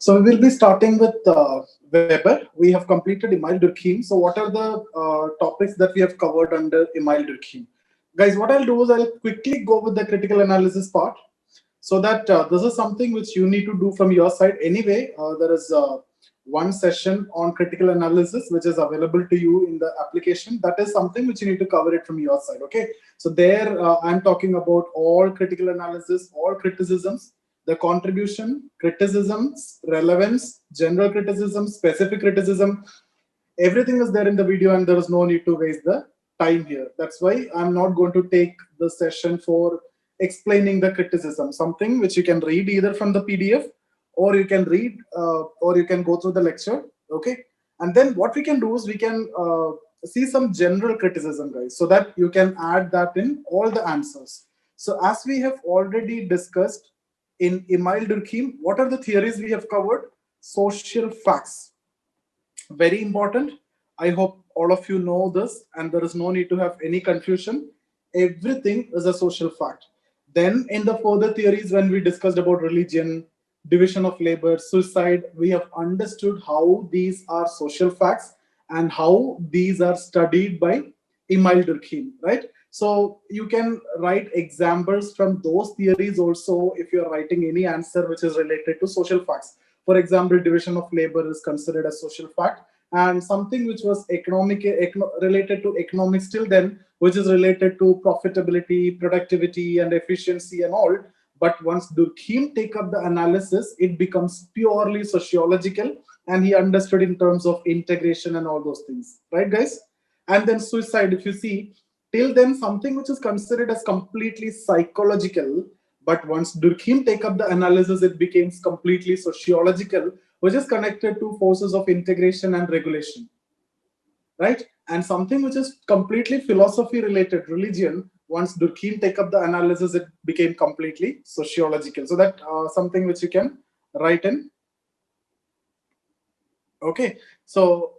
So we will be starting with Weber. We have completed Emile Durkheim. So what are the topics that we have covered under Emile Durkheim? Guys, what I'll do is I'll quickly go with the critical analysis part, so that this is something which you need to do from your side. Anyway, there is one session on critical analysis which is available to you in the application. That is something which you need to cover it from your side. Okay, so there I'm talking about all critical analysis, all criticisms, the contribution, criticisms, relevance, general criticism, specific criticism. Everything is there in the video, and there is no need to waste the time here. That's why I'm not going to take the session for explaining the criticism, something which you can read either from the PDF, or you can read or you can go through the lecture. Okay, and then what we can do is we can see some general criticism, guys, so that you can add that in all the answers. So as we have already discussed in Emile Durkheim, what are the theories we have covered? Social facts, very important. I hope all of you know this, and there is no need to have any confusion. Everything is a social fact. Then in the further theories, when we discussed about religion, division of labor, suicide, we have understood how these are social facts and how these are studied by Emile Durkheim, right? So you can write examples from those theories also if you are writing any answer which is related to social facts. For example, division of labor is considered a social fact, and something which was related to economics till then, which is related to profitability, productivity, and efficiency and all. But once Durkheim take up the analysis, it becomes purely sociological, and he understood in terms of integration and all those things, right, guys? And then suicide, if you see, till then something which is considered as completely psychological, but once Durkheim take up the analysis, it becomes completely sociological, which is connected to forces of integration and regulation, right? And something which is completely philosophy related, religion, once Durkheim take up the analysis, it became completely sociological. So that something which you can write in. Okay, so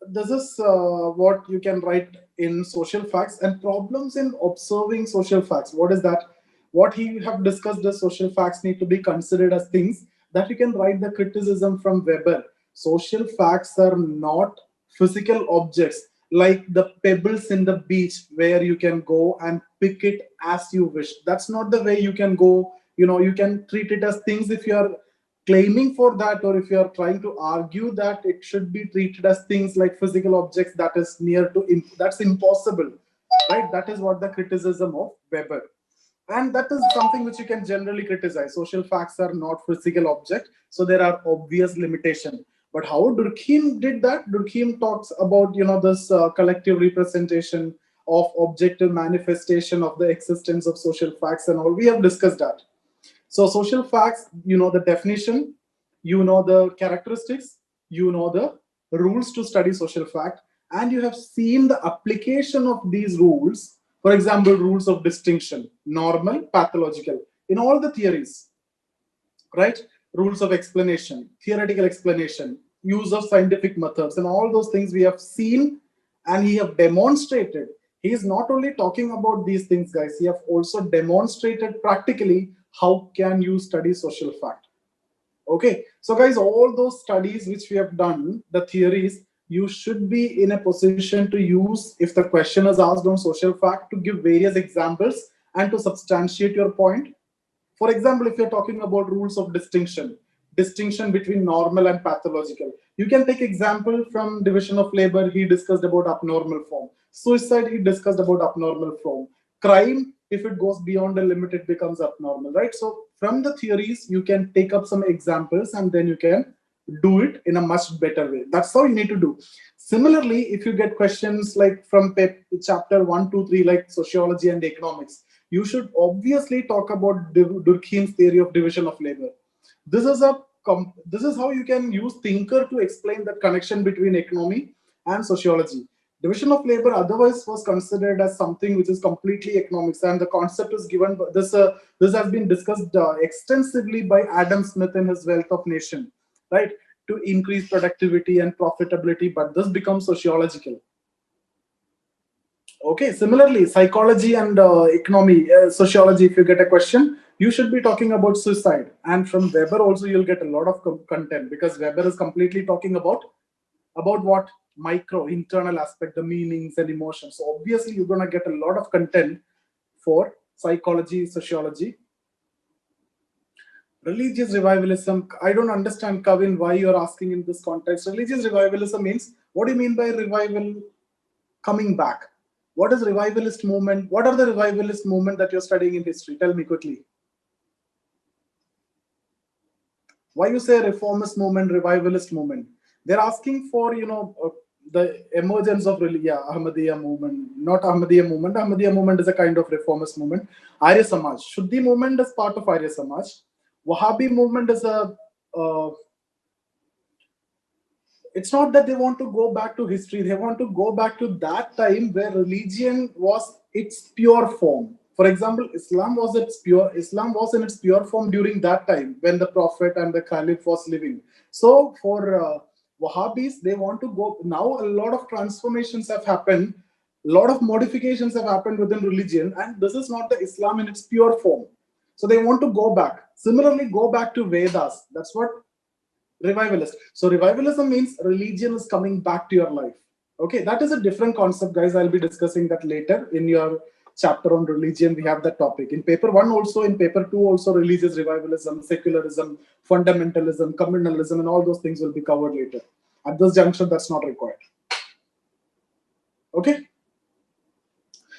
this is what you can write in social facts. And problems in observing social facts, what is that? What he have discussed, the social facts need to be considered as things that you can write the criticism from Weber. Social facts are not physical objects like the pebbles in the beach where you can go and pick it as you wish. That's not the way you can go. You can treat it as things if you are claiming for that, or if you are trying to argue that it should be treated as things like physical objects. That is that's impossible, right? That is what the criticism of Weber. And that is something which you can generally criticize. Social facts are not physical object, so there are obvious limitations. But how Durkheim did that? Durkheim talks about this collective representation of objective manifestation of the existence of social facts and all. We have discussed that. So social facts, the definition, the characteristics, the rules to study social fact, and you have seen the application of these rules. For example, rules of distinction, normal, pathological, in all the theories, right? Rules of explanation, theoretical explanation, use of scientific methods, and all those things we have seen, and he have demonstrated. He is not only talking about these things, guys. He have also demonstrated practically how can you study social fact. Okay, so guys, all those studies which we have done, the theories, you should be in a position to use, if the question is asked on social fact, to give various examples and to substantiate your point. For example, if you're talking about rules of distinction between normal and pathological, you can take example from division of labor. He discussed about abnormal form. Suicide, he discussed about abnormal form. Crime, if it goes beyond a limit, it becomes abnormal, right? So from the theories, you can take up some examples, and then you can do it in a much better way. That's how you need to do. Similarly, if you get questions like from chapter 1, 2, 3, like sociology and economics, you should obviously talk about Durkheim's theory of division of labor. This is how you can use thinker to explain that connection between economy and sociology. Division of labor otherwise was considered as something which is completely economics, and the concept is given. This has been discussed extensively by Adam Smith in his Wealth of Nation, right? To increase productivity and profitability, but this becomes sociological. Okay, similarly, psychology and economy, sociology, if you get a question, You should be talking about suicide. And from Weber also you'll get a lot of content, because Weber is completely talking about what? Micro, internal aspect, the meanings and emotions. So obviously you're going to get a lot of content for psychology, sociology. Religious revivalism, I don't understand, Kavin, why you're asking in this context. Religious revivalism means, what do you mean by revival? Coming back. What is revivalist movement? What are the revivalist movement that you're studying in history? Tell me quickly. Why you say reformist movement, revivalist movement? They're asking for, the emergence of Ahmadiyya movement, not Ahmadiyya movement. Ahmadiyya movement is a kind of reformist movement. Arya Samaj, Shuddhi movement is part of Arya Samaj. Wahhabi movement is it's not that they want to go back to history. They want to go back to that time where religion was its pure form. For example, Islam was in its pure form during that time when the Prophet and the Caliph was living. So for Wahhabis, they want to go now. A lot of transformations have happened, a lot of modifications have happened within religion, and this is not the Islam in its pure form. So they want to go back. Similarly, go back to Vedas. That's what revivalist. So revivalism means religion is coming back to your life. Okay, that is a different concept, guys. I'll be discussing that later in your chapter on religion. We have that topic in paper 1 also, in paper 2 also. Religious revivalism, secularism, fundamentalism, communalism, and all those things will be covered later. At this juncture, that's not required. Okay.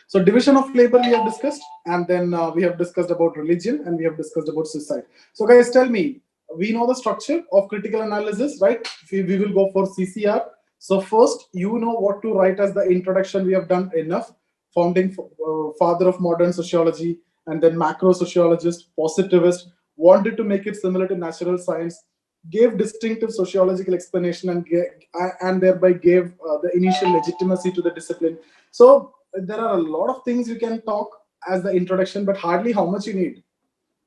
So division of labor we have discussed, and then we have discussed about religion, and we have discussed about suicide. So guys, tell me, we know the structure of critical analysis, right? We will go for CCR. So first, you know what to write as the introduction. We have done enough. Founding father of modern sociology, and then macro sociologist, positivist, wanted to make it similar to natural science, gave distinctive sociological explanation, and thereby gave the initial legitimacy to the discipline. So there are a lot of things you can talk as the introduction, but hardly how much you need.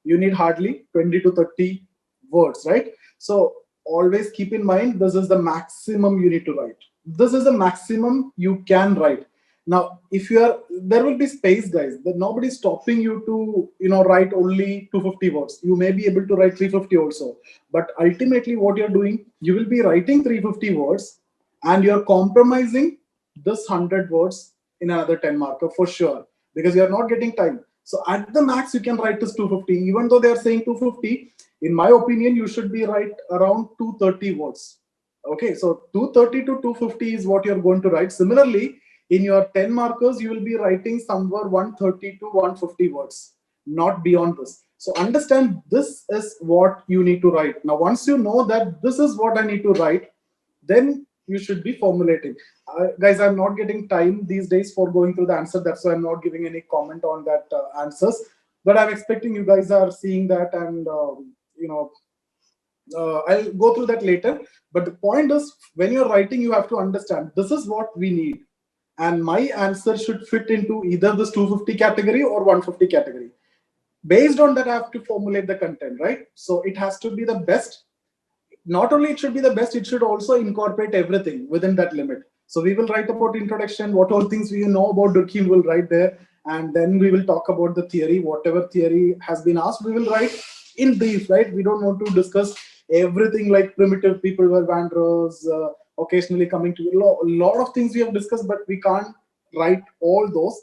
You need hardly 20 to 30 words, right? So always keep in mind, this is the maximum you need to write. This is the maximum you can write. Now, if you are, there will be space, guys. That nobody's stopping you to, write only 250 words. You may be able to write 350 also. But ultimately, what you're doing, you will be writing 350 words, and you're compromising this 100 words in another 10 marker for sure, because you're not getting time. So at the max, you can write this 250. Even though they are saying 250, in my opinion, you should be write around 230 words. Okay, so 230 to 250 is what you're going to write. Similarly, in your 10 markers, you will be writing somewhere 130 to 150 words, not beyond this. So understand, this is what you need to write. Now, once you know that this is what I need to write, then you should be formulating. Guys, I'm not getting time these days for going through the answer. That's why I'm not giving any comment on that answers. But I'm expecting you guys are seeing that, and I'll go through that later. But the point is, when you're writing, you have to understand this is what we need. And my answer should fit into either this 250 category or 150 category. Based on that, I have to formulate the content, right? So it has to be the best. Not only it should be the best, it should also incorporate everything within that limit. So we will write about introduction, what all things we know about Durkheim will write there. And then we will talk about the theory, whatever theory has been asked, we will write in brief, right? We don't want to discuss everything like primitive people were wanderers, occasionally coming to a lot of things we have discussed, but we can't write all those.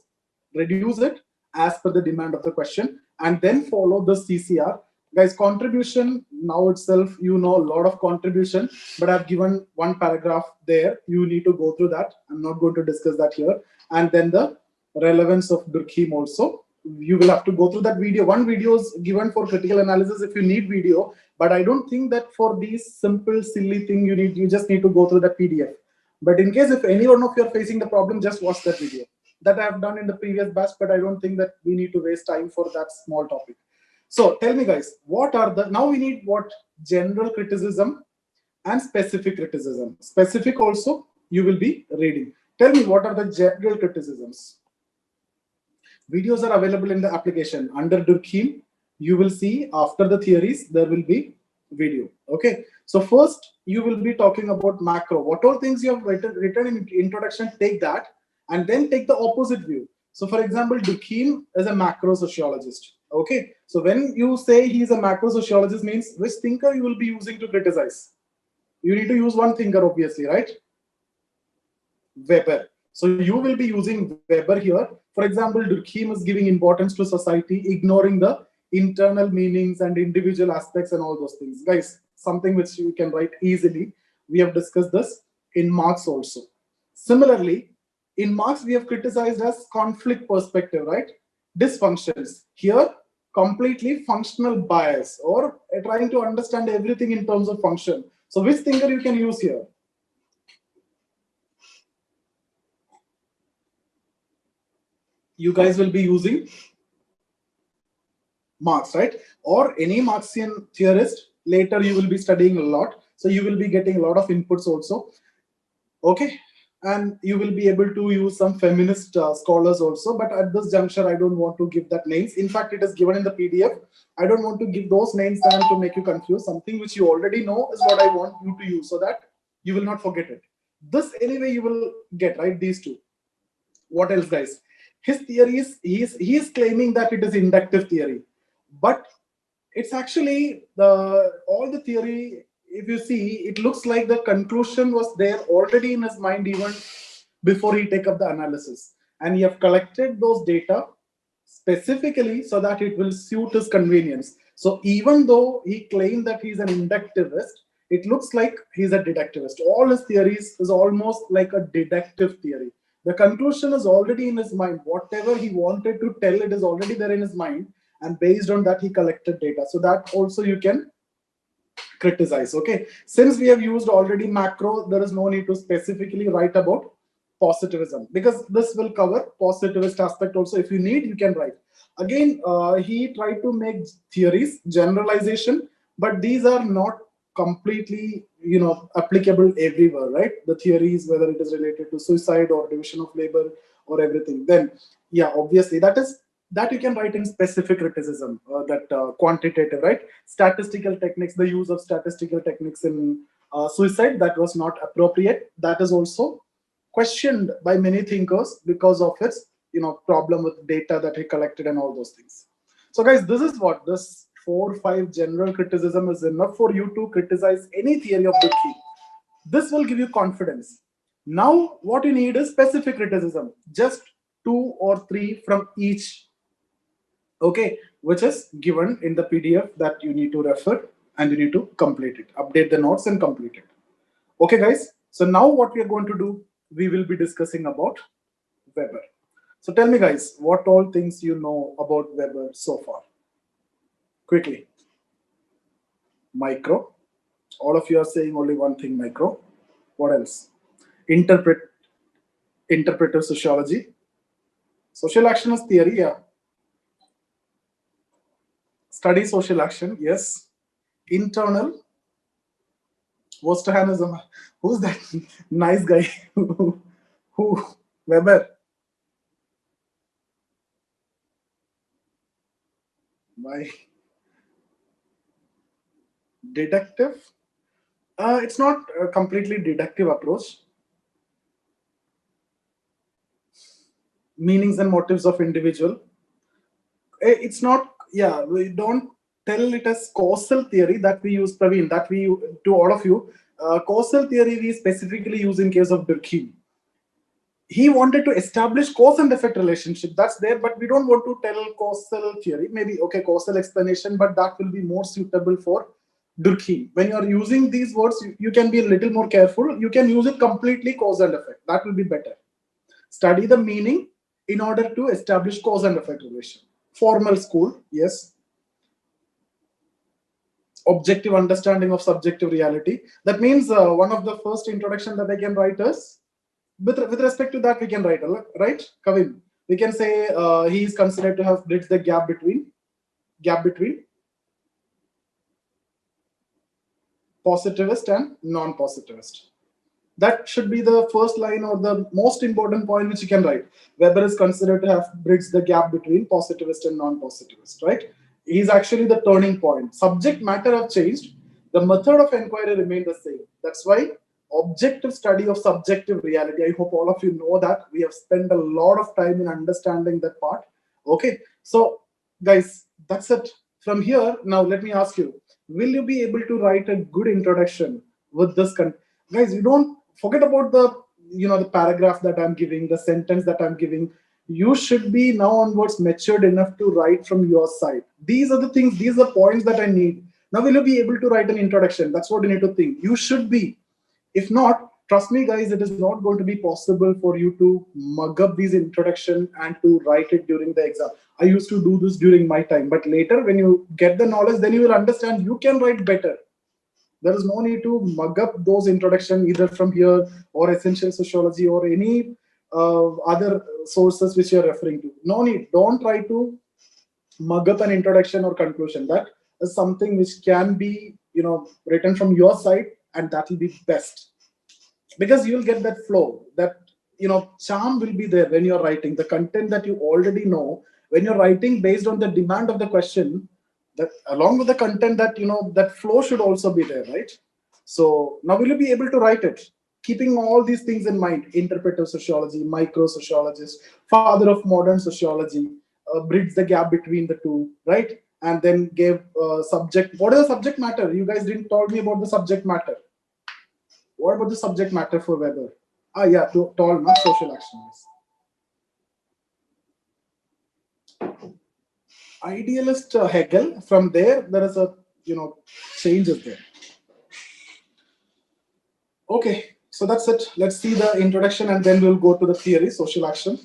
Reduce it as per the demand of the question, and then follow the CCR. Guys, contribution, now itself, a lot of contribution, but I've given one paragraph there. You need to go through that. I'm not going to discuss that here. And then the relevance of Durkheim also. You will have to go through that video. One video is given for critical analysis if you need video, but I don't think that for these simple, silly thing you just need to go through that PDF. But in case if any one of you are facing the problem, just watch that video. That I have done in the previous batch, but I don't think that we need to waste time for that small topic. So tell me, guys, now we need what? General criticism and specific criticism. Specific also you will be reading. Tell me, what are the general criticisms? Videos are available in the application. Under Durkheim, you will see after the theories, there will be video. Okay. So first, you will be talking about macro. What all things you have written in introduction, take that, and then take the opposite view. So for example, Durkheim is a macro sociologist. Okay, so when you say he's a macro sociologist, means which thinker you will be using to criticize? You need to use one thinker, obviously, right? Weber. So you will be using Weber here. For example, Durkheim is giving importance to society, ignoring the internal meanings and individual aspects and all those things. Guys, something which you can write easily. We have discussed this in Marx also. Similarly, in Marx, we have criticized as conflict perspective, right? Dysfunctions. Here, completely functional bias or trying to understand everything in terms of function. So which thinker you can use here? You guys will be using Marx, right? Or any Marxian theorist. Later, you will be studying a lot. So you will be getting a lot of inputs also. Okay. And you will be able to use some feminist scholars also. But at this juncture, I don't want to give that names. In fact, it is given in the PDF. I don't want to give those names down to make you confused. Something which you already know is what I want you to use so that you will not forget it. This anyway you will get, right? These two. What else, guys? His theory is he is claiming that it is inductive theory, but it's actually the all the theory. If you see, it looks like the conclusion was there already in his mind even before he take up the analysis, and he have collected those data specifically so that it will suit his convenience. So even though he claimed that he's an inductivist, it looks like he's a deductivist. All his theories is almost like a deductive theory. The conclusion is already in his mind. Whatever he wanted to tell, it is already there in his mind, and based on that, he collected data. So that also you can criticize. Okay, since we have used already macro, there is no need to specifically write about positivism because this will cover positivist aspect also. If you need, you can write again. He tried to make theories generalization, but these are not completely applicable everywhere, right? The theories, whether it is related to suicide or division of labor or everything, then yeah, obviously that you can write in specific criticism, that quantitative, right? Statistical techniques, the use of statistical techniques in suicide, that was not appropriate. That is also questioned by many thinkers because of its problem with data that he collected and all those things. So guys, this is what this 4 or 5 general criticism is enough for you to criticize any theory of the key. This will give you confidence. Now what you need is specific criticism, just 2 or 3 from each, okay, which is given in the PDF that you need to refer and you need to complete it, update the notes and complete it. Okay, guys. So now what we are going to do, we will be discussing about Weber. So tell me, guys, what all things you know about Weber so far? Quickly. Micro. All of you are saying only one thing, micro. What else? Interpretive sociology. Social action is theory, yeah. Study social action, yes. Internal. Wostahanism. Who's that nice guy? Who? Weber. Why? Deductive? It's not a completely deductive approach. Meanings and motives of individual. It's not, yeah, we don't tell it as causal theory that we use, Praveen, that we, to all of you, causal theory we specifically use in case of Durkheim. He wanted to establish cause and effect relationship, that's there, but we don't want to tell causal theory. Maybe, okay, causal explanation, but that will be more suitable for Durkheim. When you are using these words, you can be a little more careful. You can use it completely cause and effect. That will be better. Study the meaning in order to establish cause and effect relation. Formal school, yes. Objective understanding of subjective reality. That means one of the first introduction that I can write is, with respect to that, we can write, right, Kavin? We can say he is considered to have bridged the gap between positivist and non-positivist. That should be the first line or the most important point which you can write. Weber is considered to have bridged the gap between positivist and non-positivist, right? He's actually the turning point. Subject matter have changed. The method of inquiry remained the same. That's why objective study of subjective reality. I hope all of you know that. We have spent a lot of time in understanding that part. Okay. So guys, that's it. From here, now let me ask you, will you be able to write a good introduction with this guys, you don't forget about the, the paragraph that I'm giving, the sentence that I'm giving. You should be now onwards matured enough to write from your side. These are the things, these are the points that I need. Now will you be able to write an introduction? That's what you need to think. You should be. If not, trust me, guys, it is not going to be possible for you to mug up these introduction and to write it during the exam. I used to do this during my time, but later when you get the knowledge, then you will understand you can write better. There is no need to mug up those introduction either from here or essential sociology or any other sources which you're referring to. No need. Don't try to mug up an introduction or conclusion. That is something which can be, written from your side, and that will be best, because you'll get that flow, that charm will be there when you're writing the content that you already know. When you're writing based on the demand of the question, that along with the content, that that flow should also be there, right? So now will you be able to write it keeping all these things in mind? Interpretive sociology, micro sociologist, father of modern sociology, bridge the gap between the two, right? And then gave subject, what is the subject matter? You guys didn't tell me about the subject matter. What about the subject matter for Weber? Ah, yeah, tall, not social actions. Idealist Hegel. From there is a changes there. Okay, so that's it. Let's see the introduction, and then we'll go to the theory, social action.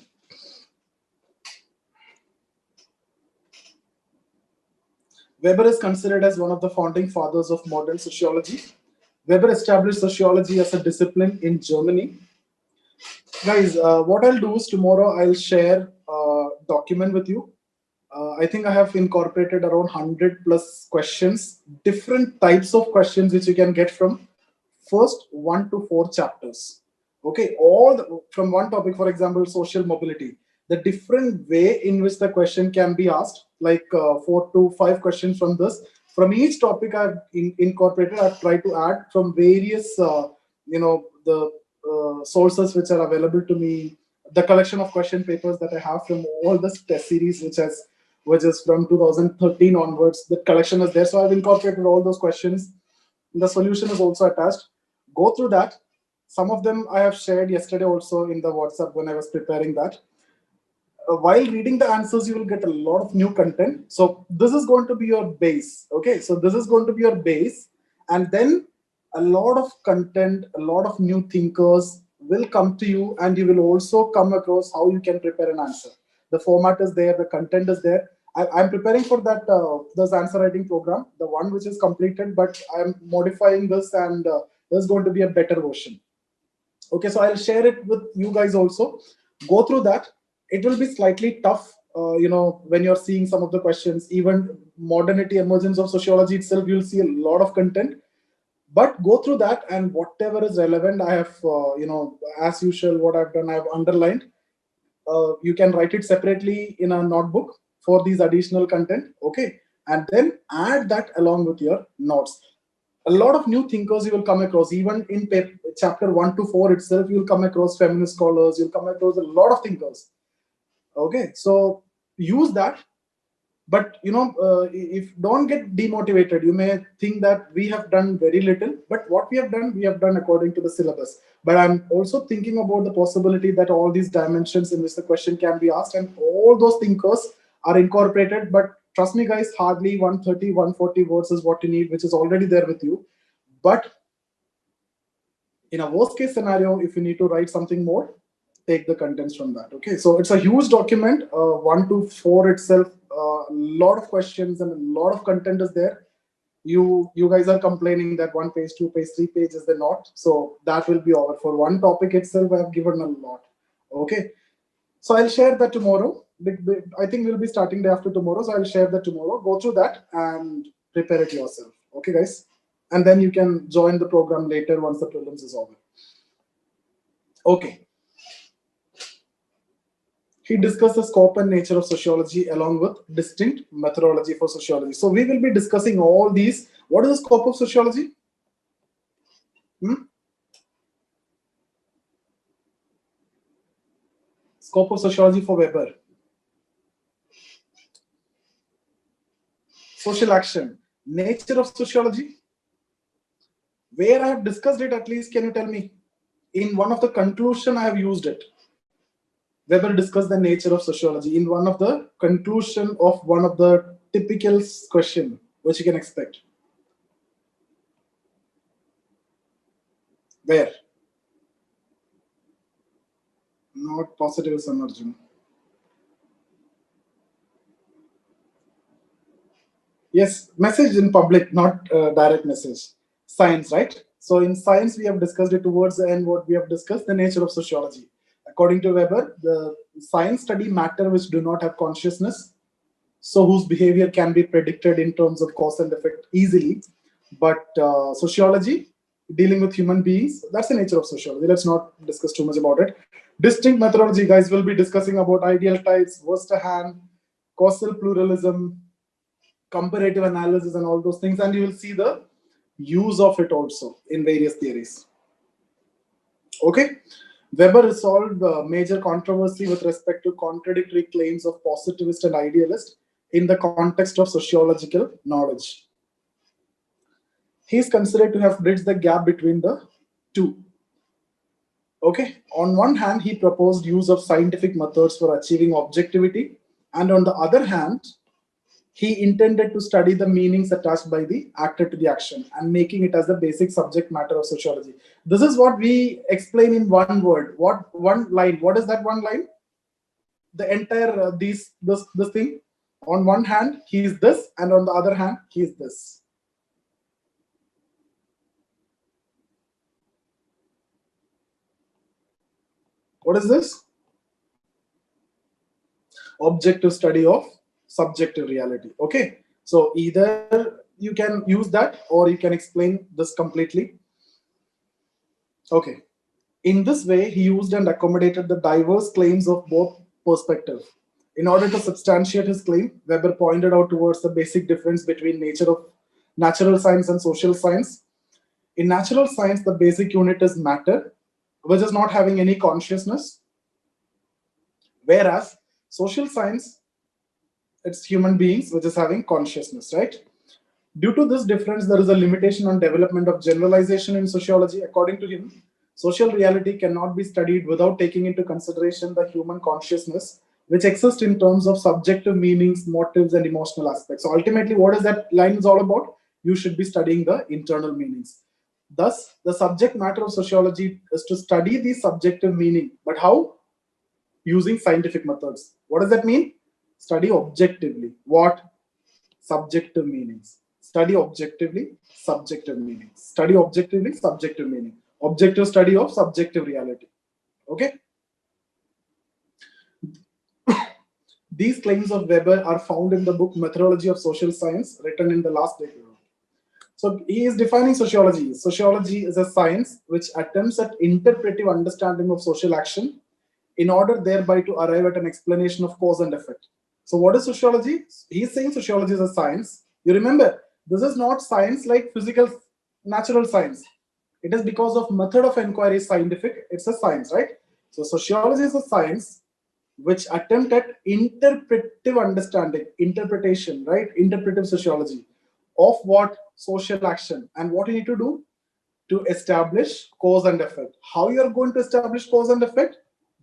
Weber is considered as one of the founding fathers of modern sociology. Weber established sociology as a discipline in Germany. Guys, what I'll do is tomorrow I'll share a document with you. I think I have incorporated around 100 plus questions, different types of questions which you can get from first 1 to 4 chapters. Okay, from one topic, for example, social mobility. The different way in which the question can be asked, like 4 to 5 questions from this. From each topic I've incorporated, I've tried to add from various, the sources which are available to me, the collection of question papers that I have from all the test series which is from 2013 onwards. The collection is there, so I've incorporated all those questions. The solution is also attached. Go through that. Some of them I have shared yesterday also in the WhatsApp when I was preparing that. While reading the answers, you will get a lot of new content. So this is going to be your base. Okay, so this is going to be your base, and then a lot of content, a lot of new thinkers will come to you, and you will also come across how you can prepare an answer. The format is there, the content is there. I'm preparing for that this answer writing program, the one which is completed, but I'm modifying this, and there's going to be a better version. Okay, so I'll share it with you guys also. Go through that. It will be slightly tough, when you're seeing some of the questions. Even modernity, emergence of sociology itself, you'll see a lot of content. But go through that, and whatever is relevant, I have, as usual, what I've done, I've underlined. You can write it separately in a notebook for these additional content. Okay, and then add that along with your notes. A lot of new thinkers you will come across, even in chapter 1 to 4 itself. You'll come across feminist scholars, you'll come across a lot of thinkers. Okay, so use that. But if don't get demotivated. You may think that we have done very little, but what we have done according to the syllabus. But I'm also thinking about the possibility that all these dimensions in which the question can be asked, and all those thinkers are incorporated. But trust me, guys, hardly 130 140 words is what you need, which is already there with you. But in a worst case scenario, if you need to write something more, take the contents from that. Okay, so it's a huge document, 1 to 4 itself. A lot of questions and a lot of content is there. You guys are complaining that 1 page, 2 page, 3 page is the not. So that will be over. For one topic itself, I have given a lot. Okay, so I'll share that tomorrow. I think we'll be starting day after tomorrow, so I'll share that tomorrow. Go through that and prepare it yourself. Okay, guys, and then you can join the program later once the prelims is over. Okay. He discussed the scope and nature of sociology along with distinct methodology for sociology. So we will be discussing all these. What is the scope of sociology? Scope of sociology for Weber. social action, nature of sociology. Where I have discussed it, at least can you tell me? In one of the conclusion, I have used it. Weber discussed the nature of sociology in one of the conclusion of one of the typical question which you can expect. Where? Not positivism, Arjun. Yes, message in public, not direct message. Science, right? So in science, we have discussed it towards the end. What we have discussed, the nature of sociology. According to Weber, the science study matter which do not have consciousness, so whose behavior can be predicted in terms of cause and effect easily. But sociology, dealing with human beings, that's the nature of sociology. Let's not discuss too much about it. Distinct methodology, guys, will be discussing about ideal types, Westerhand, causal pluralism, comparative analysis, and all those things. And you will see the use of it also in various theories. Okay. Weber resolved the major controversy with respect to contradictory claims of positivist and idealist in the context of sociological knowledge. He is considered to have bridged the gap between the two. Okay, on one hand, he proposed use of scientific methods for achieving objectivity, and on the other hand, he intended to study the meanings attached by the actor to the action and making it as the basic subject matter of sociology. This is what we explain in one word. What one line? What is that one line? The entire this thing. On one hand, he is this, and on the other hand, he is this. What is this? Objective study of subjective reality. Okay, so either you can use that or you can explain this completely. Okay, in this way he used and accommodated the diverse claims of both perspectives. In order to substantiate his claim, Weber pointed out towards the basic difference between nature of natural science and social science. In natural science, the basic unit is matter, which is not having any consciousness, whereas social science, it's human beings which is having consciousness, right? Due to this difference, there is a limitation on development of generalization in sociology. According to him, social reality cannot be studied without taking into consideration the human consciousness, which exists in terms of subjective meanings, motives, and emotional aspects. So ultimately, what is that line is all about? You should be studying the internal meanings. Thus, the subject matter of sociology is to study the subjective meaning. But how? Using scientific methods. What does that mean? Study objectively. What? Subjective meanings. Study objectively, subjective meanings. Study objectively, subjective meaning. Objective study of subjective reality. Okay? These claims of Weber are found in the book Methodology of Social Science, written in the last decade. So he is defining sociology. Sociology is a science which attempts at interpretive understanding of social action in order thereby to arrive at an explanation of cause and effect. So what is sociology? He is saying sociology is a science. You remember, this is not science like physical, natural science. It is because of method of inquiry is scientific. It's a science, right? So sociology is a science which attempt at interpretive understanding, interpretation, right? Interpretive sociology of what? Social action. And what you need to do? To establish cause and effect. How you are going to establish cause and effect?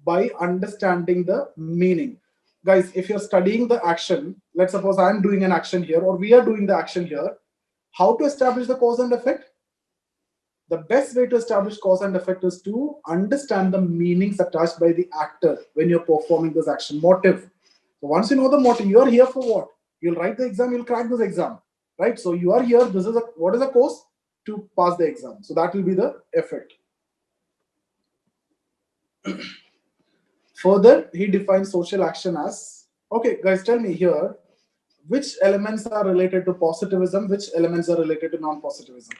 By understanding the meaning. Guys, if you're studying the action, let's suppose I'm doing an action here or we are doing the action here, how to establish the cause and effect? The best way to establish cause and effect is to understand the meanings attached by the actor when you're performing this action. Motive. So once you know the motive, you are here for what? You'll write the exam, you'll crack this exam, right? So you are here. This is what is the cause? To pass the exam. So that will be the effect. Further, he defines social action as, okay, guys, tell me here, which elements are related to positivism, which elements are related to non-positivism?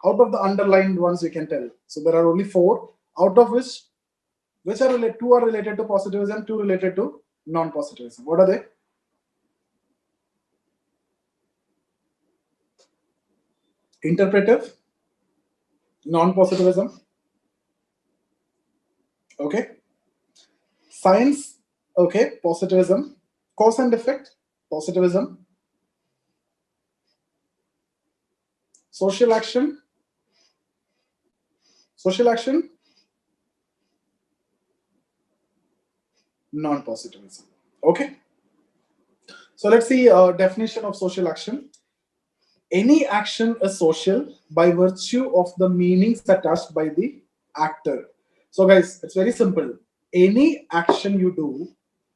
Out of the underlined ones, we can tell. So there are only 4, out of which are related, 2 are related to positivism, 2 related to non-positivism. What are they? Interpretive, non-positivism, okay. Science, okay, positivism. Cause and effect, positivism. Social action. Social action. Non-positivism. Okay. So let's see definition of social action. Any action is social by virtue of the meanings attached by the actor. So guys, it's very simple. Any action you do,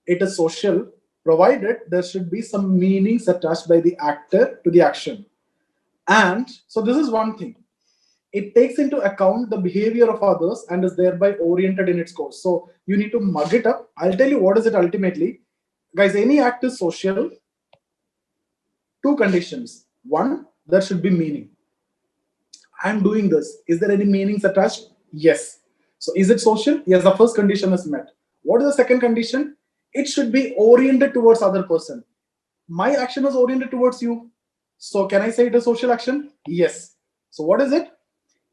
it is social, provided there should be some meanings attached by the actor to the action. And so this is one thing. It takes into account the behavior of others and is thereby oriented in its course. So you need to mug it up. I'll tell you what is it ultimately. Guys, any act is social. Two conditions. One, there should be meaning. I'm doing this. Is there any meanings attached? Yes. So is it social? Yes, the first condition is met. What is the second condition? It should be oriented towards other person. My action is oriented towards you. So can I say it is social action? Yes. So what is it?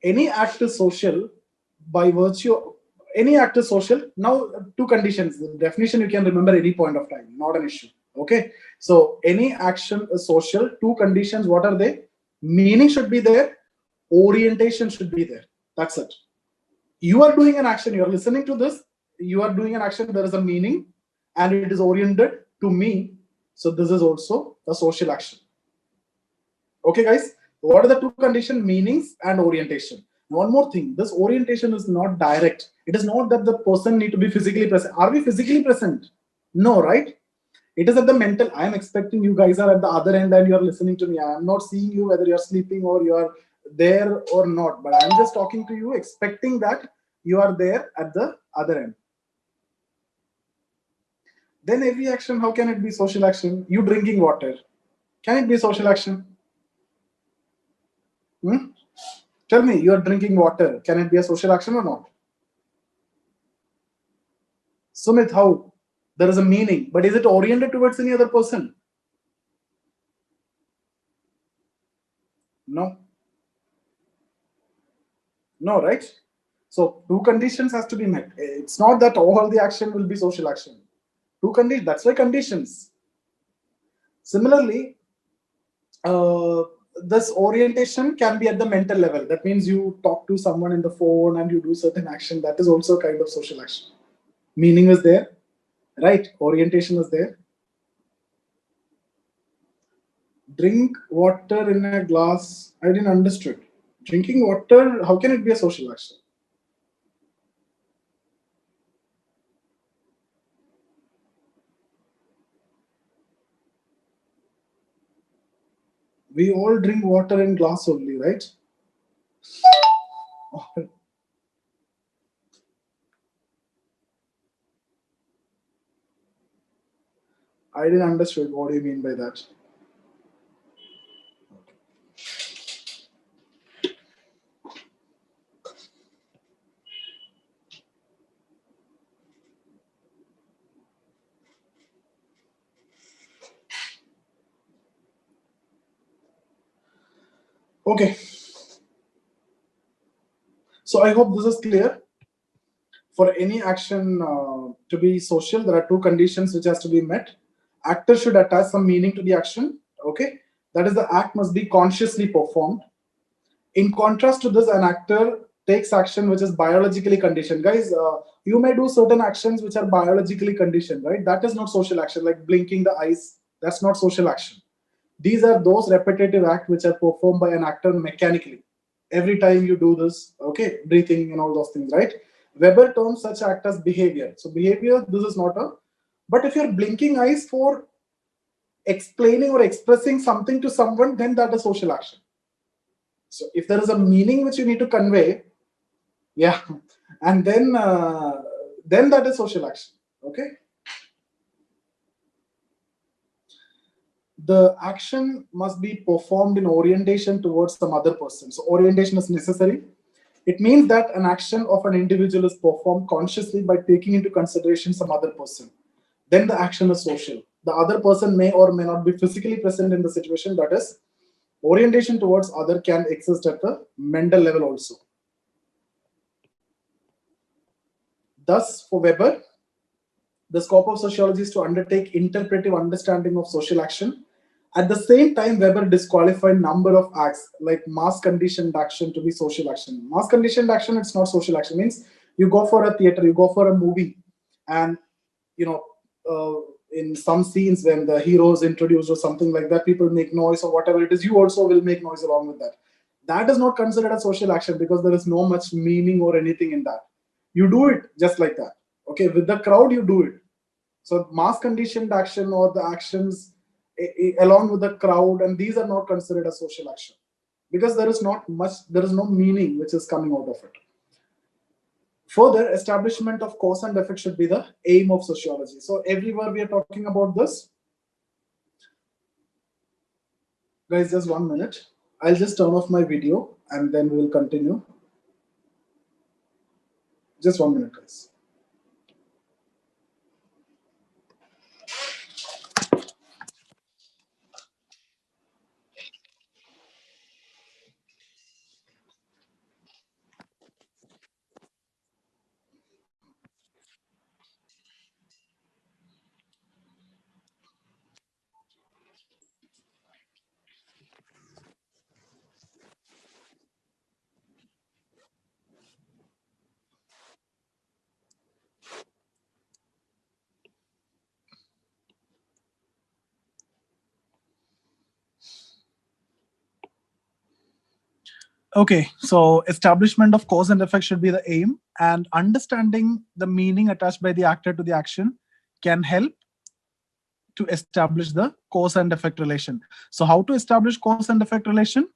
Any act is social by virtue. Any act is social. Now, two conditions. The definition you can remember any point of time, not an issue. Okay. So any action is social. Two conditions. What are they? Meaning should be there. Orientation should be there. That's it. You are doing an action. You are listening to this. You are doing an action. There is a meaning, and it is oriented to me. So this is also a social action. Okay, guys. What are the two conditions? Meanings and orientation. One more thing. This orientation is not direct. It is not that the person need to be physically present. Are we physically present? No, right? It is at the mental. I am expecting you guys are at the other end and you are listening to me. I am not seeing you whether you are sleeping or you are there or not. But I am just talking to you, expecting that you are there at the other end. Then every action, how can it be social action? You drinking water. Can it be social action? Tell me, you are drinking water. Can it be a social action or not? Sumit, how? There is a meaning, but is it oriented towards any other person? No. No, right? So two conditions has to be met. It's not that all the action will be social action. Two conditions. That's why conditions. Similarly, this orientation can be at the mental level. That means you talk to someone in the phone and you do certain action. That is also a kind of social action. Meaning is there, right? Orientation is there. Drink water in a glass. I didn't understood. Drinking water, how can it be a social action? We all drink water in glass only, right? I didn't understood what do you mean by that. Okay. So I hope this is clear. For any action to be social, there are two conditions which has to be met. Actor should attach some meaning to the action. Okay. That is, the act must be consciously performed. In contrast to this, an actor takes action which is biologically conditioned. Guys, you may do certain actions which are biologically conditioned, right? That is not social action, like blinking the eyes. That's not social action. These are those repetitive acts which are performed by an actor mechanically. Every time you do this, okay, breathing and all those things, right? Weber terms such act as behavior. So behavior, this is not a, but if you're blinking eyes for explaining or expressing something to someone, then that is social action. So if there is a meaning which you need to convey, yeah, and then that is social action. Okay. The action must be performed in orientation towards some other person. So orientation is necessary. It means that an action of an individual is performed consciously by taking into consideration some other person. Then the action is social. The other person may or may not be physically present in the situation. That is, orientation towards other can exist at the mental level also. Thus, for Weber, the scope of sociology is to undertake interpretive understanding of social action At the same time, Weber disqualified number of acts like mass conditioned action to be social action. Mass conditioned action, it's not social action. Means you go for a theater, you go for a movie, and you know, in some scenes when the hero is introduced or something like that, people make noise or whatever it is. You also will make noise along with that. That is not considered a social action because there is no much meaning or anything in that. You do it just like that. Okay, with the crowd, you do it. So mass conditioned action or the actions along with the crowd, and these are not considered a social action because there is not much, there is no meaning which is coming out of it. Further, establishment of cause and effect should be the aim of sociology. So everywhere we are talking about this, guys, just 1 minute. I'll just turn off my video and then we will continue. Just 1 minute, guys. Okay, so establishment of cause and effect should be the aim, and understanding the meaning attached by the actor to the action can help to establish the cause and effect relation. So how to establish cause and effect relation?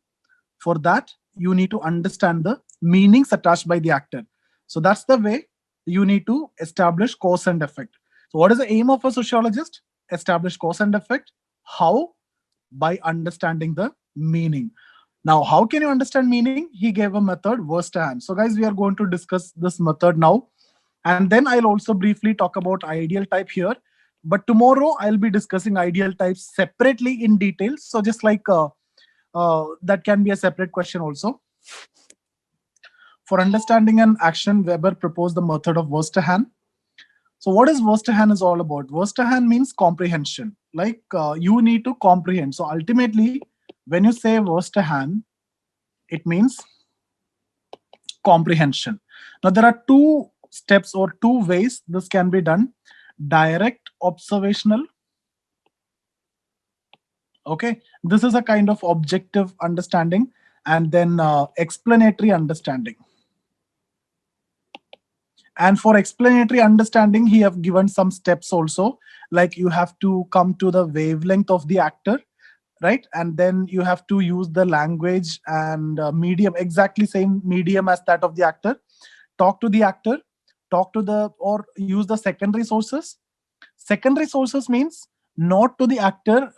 For that, you need to understand the meanings attached by the actor. So that's the way you need to establish cause and effect. So what is the aim of a sociologist? Establish cause and effect. How? By understanding the meaning. Now, how can you understand meaning? He gave a method, Verstehen. So guys, we are going to discuss this method now. And then I'll also briefly talk about ideal type here. But tomorrow I'll be discussing ideal types separately in detail. So just like that can be a separate question also. For understanding an action, Weber proposed the method of Verstehen. So what is Verstehen is all about? Verstehen means comprehension. Like you need to comprehend. So ultimately, when you say Verstehen, it means comprehension. Now there are two steps or two ways this can be done. Direct observational. Okay, this is a kind of objective understanding, and then explanatory understanding. And for explanatory understanding, he have given some steps also, like you have to come to the wavelength of the actor, right? And then you have to use the language and medium, exactly same medium as that of the actor. Talk to the actor, talk to the, or use the secondary sources. Secondary sources means not to the actor,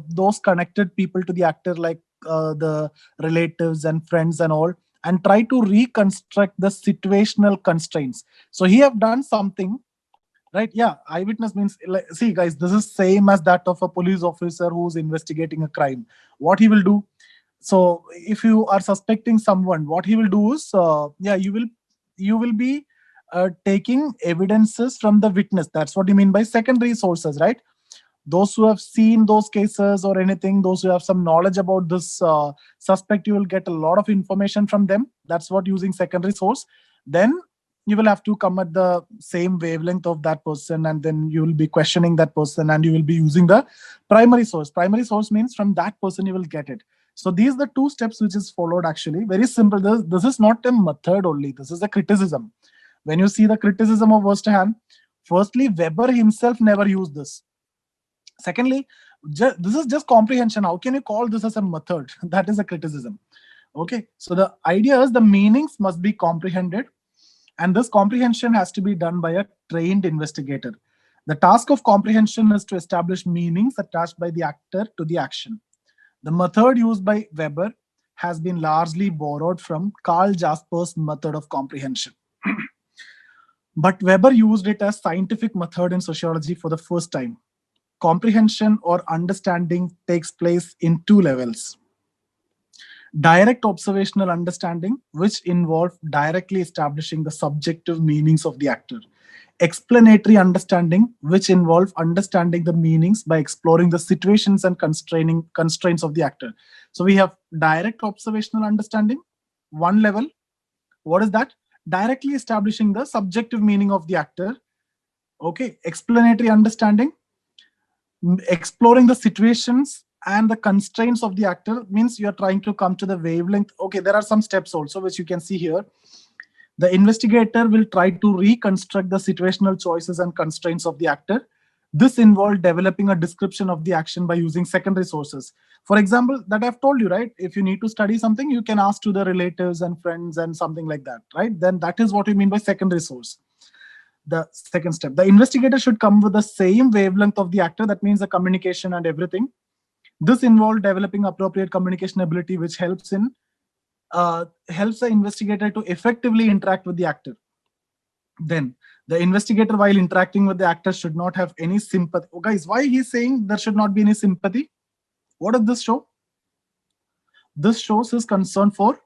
those connected people to the actor, like the relatives and friends and all, and try to reconstruct the situational constraints. So he have done something, right? Yeah, eyewitness means, like, see guys, this is same as that of a police officer who's investigating a crime. What he will do, so if you are suspecting someone, what he will do is, yeah, you will be taking evidences from the witness. That's what you mean by secondary sources, right? Those who have seen those cases or anything, those who have some knowledge about this suspect, you will get a lot of information from them. That's what using secondary source. Then you will have to come at the same wavelength of that person, and then you will be questioning that person, and you will be using the primary source. Primary source means from that person you will get it. So these are the two steps which is followed. Actually very simple. This is not a method only, this is a criticism. When you see the criticism of Verstehen, firstly, Weber himself never used this. Secondly, this is just comprehension. How can you call this as a method? That is a criticism. Okay, so the idea is the meanings must be comprehended, and this comprehension has to be done by a trained investigator. The task of comprehension is to establish meanings attached by the actor to the action. The method used by Weber has been largely borrowed from Karl Jasper's method of comprehension. But Weber used it as scientific method in sociology for the first time. Comprehension or understanding takes place in two levels. Direct observational understanding, which involves directly establishing the subjective meanings of the actor. explanatory understanding, which involve understanding the meanings by exploring the situations and constraints of the actor. So we have direct observational understanding, one level. What is that? Directly establishing the subjective meaning of the actor. Okay, explanatory understanding, exploring the situations and the constraints of the actor, means you're trying to come to the wavelength. Okay, there are some steps also which you can see here. The investigator will try to reconstruct the situational choices and constraints of the actor. This involved developing a description of the action by using secondary sources. For example, that I've told you, right? If you need to study something, you can ask to the relatives and friends and something like that, right? Then that is what we mean by secondary source. The second step, the investigator should come with the same wavelength of the actor. That means the communication and everything. This involved developing appropriate communication ability, which helps the investigator to effectively interact with the actor. Then the investigator, while interacting with the actor, should not have any sympathy. Oh, guys, why he's saying there should not be any sympathy? What does this show? This shows his concern for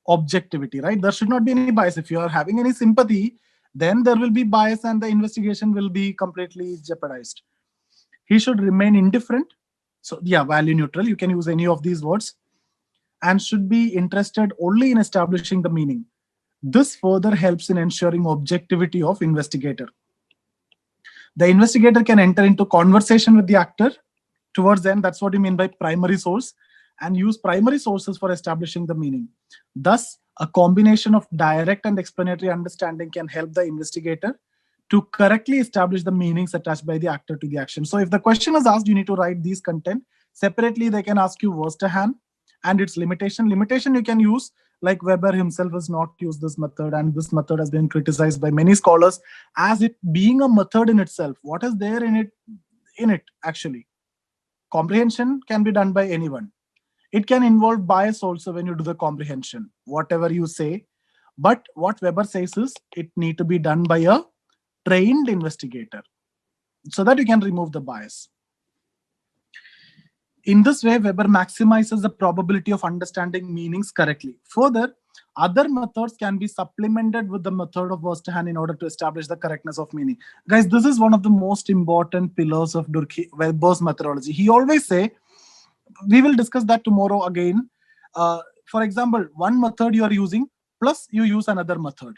objectivity, right? There should not be any bias. If you are having any sympathy, then there will be bias and the investigation will be completely jeopardized. He should remain indifferent. So yeah, value neutral, you can use any of these words, and should be interested only in establishing the meaning. This further helps in ensuring objectivity of investigator. The investigator can enter into conversation with the actor towards the end. That's what you mean by primary source, and use primary sources for establishing the meaning. Thus, a combination of direct and explanatory understanding can help the investigator to correctly establish the meanings attached by the actor to the action. So if the question is asked, you need to write these content. Separately, they can ask you Verstehen and its limitation. Limitation you can use, like Weber himself has not used this method, and this method has been criticized by many scholars as it being a method in itself. What is there in it actually? Comprehension can be done by anyone. It can involve bias also when you do the comprehension, whatever you say. But what Weber says is it need to be done by a trained investigator so that you can remove the bias. In this way, Weber maximizes the probability of understanding meanings correctly. Further, other methods can be supplemented with the method of Verstehen in order to establish the correctness of meaning. Guys, this is one of the most important pillars of Weber's methodology. He always say, we will discuss that tomorrow again. For example, one method you are using, plus you use another method.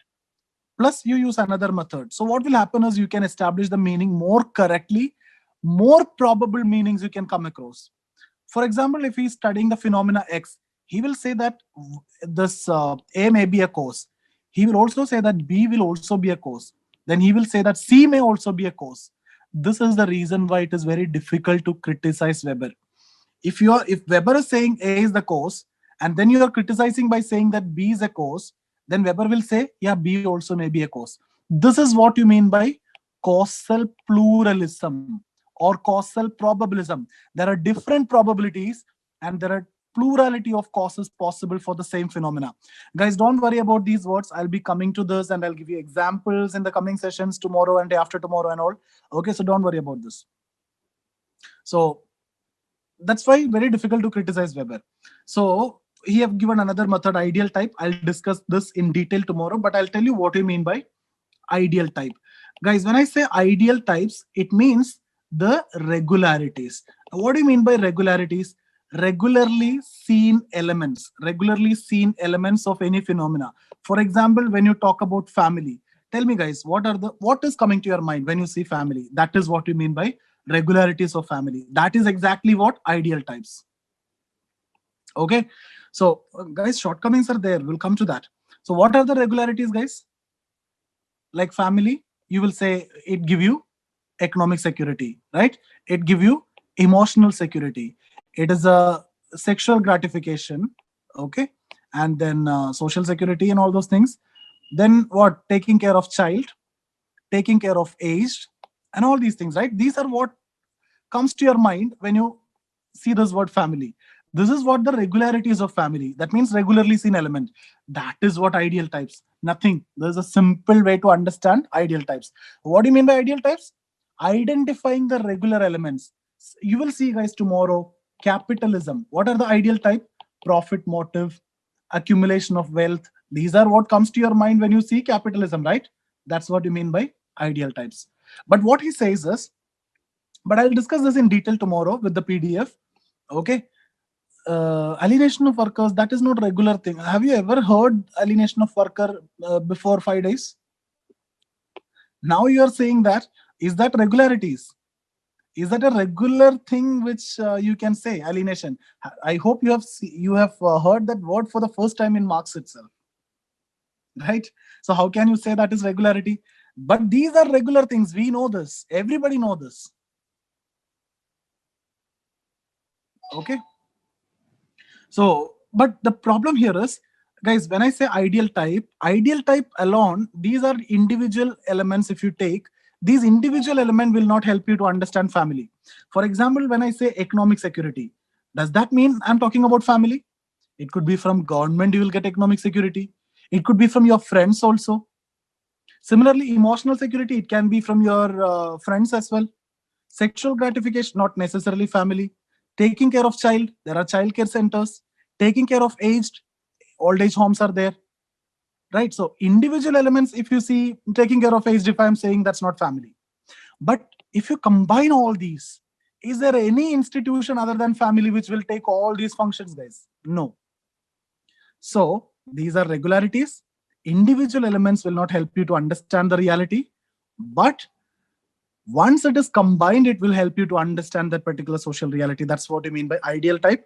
Plus you use another method. So what will happen is you can establish the meaning more correctly, more probable meanings you can come across. For example, if he's studying the phenomena X, he will say that this A may be a cause. He will also say that B will also be a cause. Then he will say that C may also be a cause. This is the reason why it is very difficult to criticize Weber. If Weber is saying A is the cause, and then you are criticizing by saying that B is a cause, then Weber will say, yeah, B also may be a cause. This is what you mean by causal pluralism or causal probabilism. There are different probabilities and there are plurality of causes possible for the same phenomena. Guys, don't worry about these words. I'll be coming to this and I'll give you examples in the coming sessions tomorrow and day after tomorrow and all. Okay, so don't worry about this. So that's why very difficult to criticize Weber. So he have given another method, ideal type. I'll discuss this in detail tomorrow, but I'll tell you what we mean by ideal type. Guys, when I say ideal types, it means the regularities. What do you mean by regularities? Regularly seen elements of any phenomena. For example, when you talk about family, tell me guys, what is coming to your mind when you see family? That is what you mean by regularities of family. That is exactly what ideal types. Okay, so guys, shortcomings are there. We'll come to that. So what are the regularities, guys? Like family, you will say it give you economic security, right? It give you emotional security. It is a sexual gratification, okay? And then social security and all those things. Then what? Taking care of child, taking care of aged, and all these things, right? These are what comes to your mind when you see this word family. This is what the regularities of family. That means regularly seen element. That is what ideal types. Nothing. There's a simple way to understand ideal types. What do you mean by ideal types? Identifying the regular elements. You will see, guys, tomorrow. Capitalism. What are the ideal type? Profit motive, accumulation of wealth. These are what comes to your mind when you see capitalism, right? That's what you mean by ideal types. But what he says is, but I'll discuss this in detail tomorrow with the PDF. Okay. Alienation of workers, that is not regular thing. Have you ever heard alienation of worker before 5 days? Now you are saying that, is that regularities? Is that a regular thing which you can say alienation? I hope you have heard that word for the first time in Marx itself, right? So how can you say that is regularity? But these are regular things. We know this. Everybody know this. Okay. So, but the problem here is, guys, when I say ideal type alone, these are individual elements. If you take these individual element will not help you to understand family. For example, when I say economic security, does that mean I'm talking about family? It could be from government, you will get economic security. It could be from your friends also. Similarly, emotional security, it can be from your friends as well. Sexual gratification, not necessarily family. Taking care of child, there are child care centers. Taking care of aged, old age homes are there, right? So individual elements, if you see taking care of aged, if I'm saying that's not family. But if you combine all these, is there any institution other than family which will take all these functions, guys? No. So these are regularities. Individual elements will not help you to understand the reality, but once it is combined, it will help you to understand that particular social reality. That's what I mean by ideal type.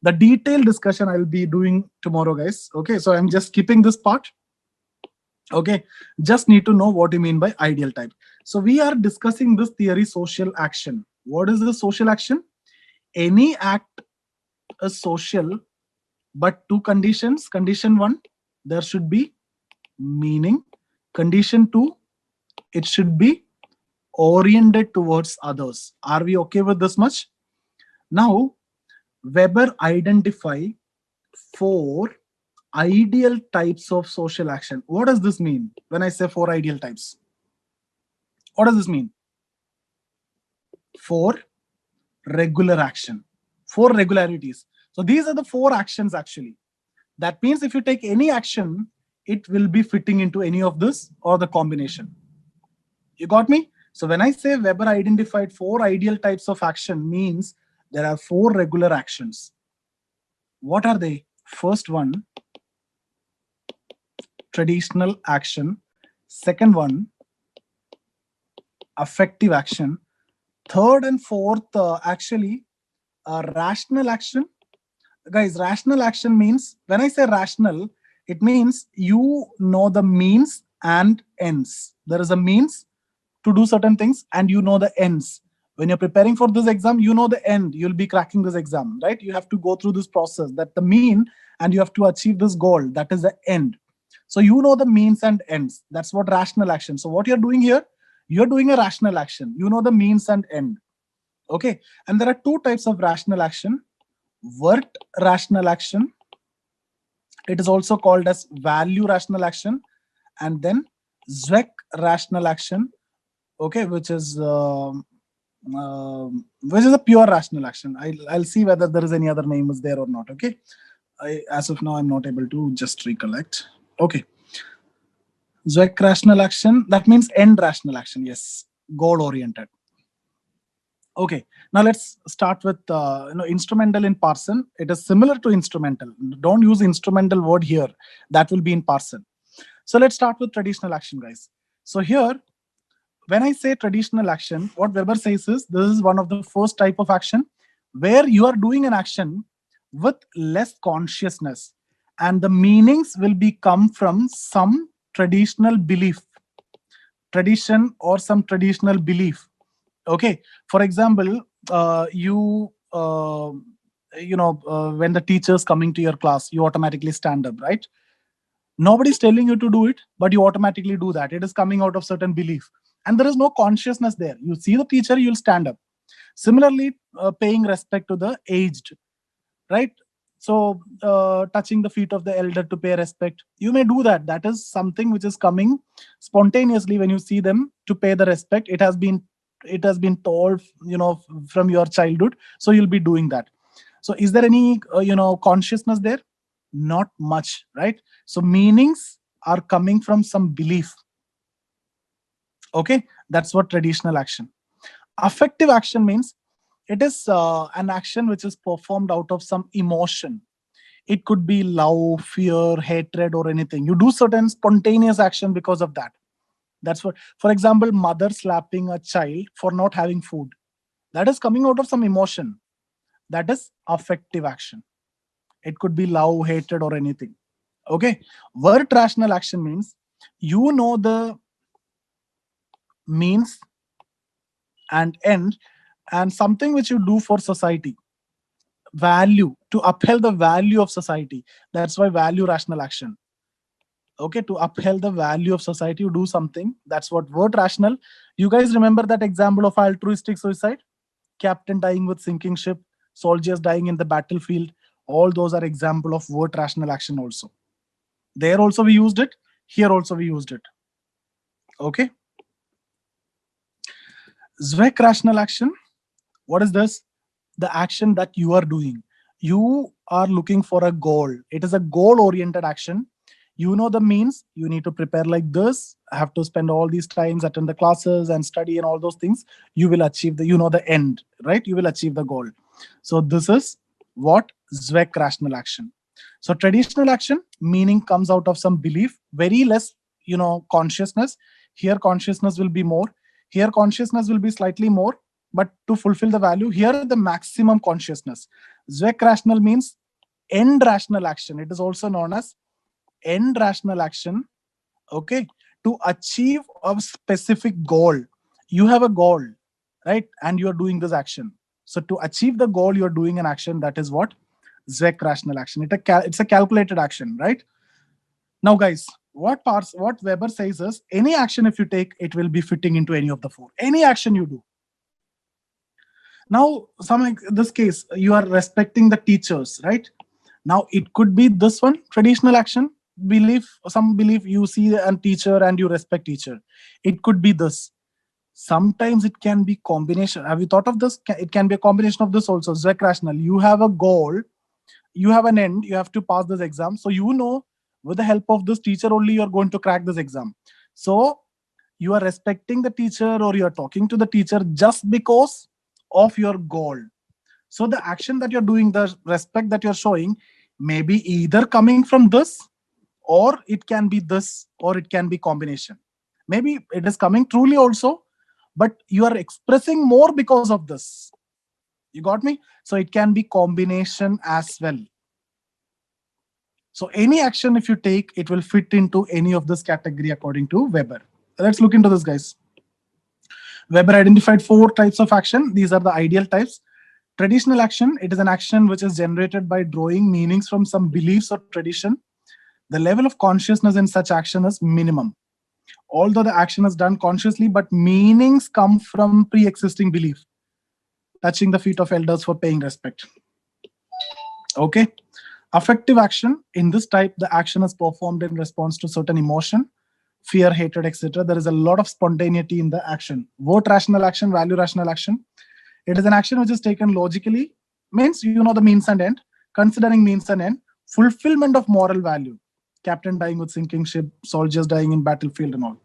The detailed discussion I'll be doing tomorrow, guys. Okay, so I'm just skipping this part. Okay, just need to know what you mean by ideal type. So we are discussing this theory, social action. What is the social action? Any act is social, but two conditions. Condition one, there should be meaning. Condition two, it should be oriented towards others. Are we okay with this much? Now, Weber identify 4 ideal types of social action. What does this mean when I say 4 ideal types? What does this mean? 4 regular action, 4 regularities. So these are the 4 actions actually. That means if you take any action, it will be fitting into any of this or the combination. You got me? So when I say Weber identified 4 ideal types of action, means there are 4 regular actions. What are they? First one, traditional action. Second one, affective action. Third and fourth, actually, rational action. Guys, rational action means, when I say rational, it means you know the means and ends. There is a means to do certain things and you know the ends. When you're preparing for this exam, you know the end. You'll be cracking this exam, right? You have to go through this process, that the mean, and you have to achieve this goal. That is the end. So you know the means and ends. That's what rational action. So what you're doing here, you're doing a rational action. You know the means and end. Okay. And there are 2 types of rational action. Word rational action. It is also called as value rational action. And then Zweck rational action. Okay, which is a pure rational action. I'll see whether there is any other name is there or not. Okay, as of now I'm not able to just recollect. Okay, Zweck rational action, that means end rational action. Yes, goal oriented. Okay, now let's start with instrumental in Parson. It is similar to instrumental. Don't use instrumental word here. That will be in Parson. So let's start with traditional action, guys. So here, when I say traditional action, what Weber says is this is one of the first type of action where you are doing an action with less consciousness, and the meanings will be come from some traditional belief, tradition, or some traditional belief. Okay, for example, when the teacher's coming to your class, you automatically stand up, right? Nobody's telling you to do it, but you automatically do that. It is coming out of certain belief, and there is no consciousness there. You see the teacher, you'll stand up. Similarly, paying respect to the aged, right? So touching the feet of the elder to pay respect, you may do that. That is something which is coming spontaneously when you see them, to pay the respect. It has been told, from your childhood, so you'll be doing that. So is there any consciousness there? Not much, right? So meanings are coming from some belief. Okay, that's what traditional action. Affective action means it is an action which is performed out of some emotion. It could be love, fear, hatred, or anything. You do certain spontaneous action because of that. That's what, for example, mother slapping a child for not having food. That is coming out of some emotion. That is affective action. It could be love, hatred, or anything. Okay. Word rational action means you know the means and end and something which you do for society, value, to uphold the value of society. That's why value rational action. Okay, to uphold the value of society, you do something. That's what word rational. You guys remember that example of altruistic suicide? Captain dying with sinking ship, soldiers dying in the battlefield. All those are example of word rational action also. There also we used it, here also we used it. Okay. Zweck rational action, what is this? The action that you are doing. You are looking for a goal. It is a goal oriented action. You know the means. You need to prepare like this. I have to spend all these times, attend the classes and study and all those things. You will achieve the, you know, the end, right? You will achieve the goal. So this is what Zweck rational action. So traditional action, meaning comes out of some belief, very less, consciousness. Here consciousness will be more. Here consciousness will be slightly more, but to fulfill the value, here the maximum consciousness. Zweck rational means end rational action. It is also known as end rational action. Okay, to achieve a specific goal. You have a goal, right? And you are doing this action. So to achieve the goal, you are doing an action. That is what Zweck rational action. It's a calculated action, right? Now, guys, what Weber says is any action if you take, it will be fitting into any of the four. Any action you do. Now, this case, you are respecting the teachers, right? Now, it could be this one, traditional action, some belief you see a teacher and you respect teacher. It could be this. Sometimes it can be combination. Have you thought of this? It can be a combination of this also. Zweck rational. You have a goal, you have an end, you have to pass this exam. So you know with the help of this teacher only you're going to crack this exam. So you are respecting the teacher or you're talking to the teacher just because of your goal. So the action that you're doing, the respect that you're showing, may be either coming from this, or it can be this, or it can be combination. Maybe it is coming truly also, but you are expressing more because of this. You got me? So it can be combination as well. So any action if you take, it will fit into any of this category according to Weber. Let's look into this, guys. Weber identified 4 types of action. These are the ideal types. Traditional action, it is an action which is generated by drawing meanings from some beliefs or tradition. The level of consciousness in such action is minimum. Although the action is done consciously, but meanings come from pre-existing belief. Touching the feet of elders for paying respect. Okay. Affective action, in this type, the action is performed in response to certain emotion, fear, hatred, etc. There is a lot of spontaneity in the action. Vote rational action, value rational action. It is an action which is taken logically, means you know the means and end, considering means and end, fulfillment of moral value. Captain dying with sinking ship, soldiers dying in battlefield and all.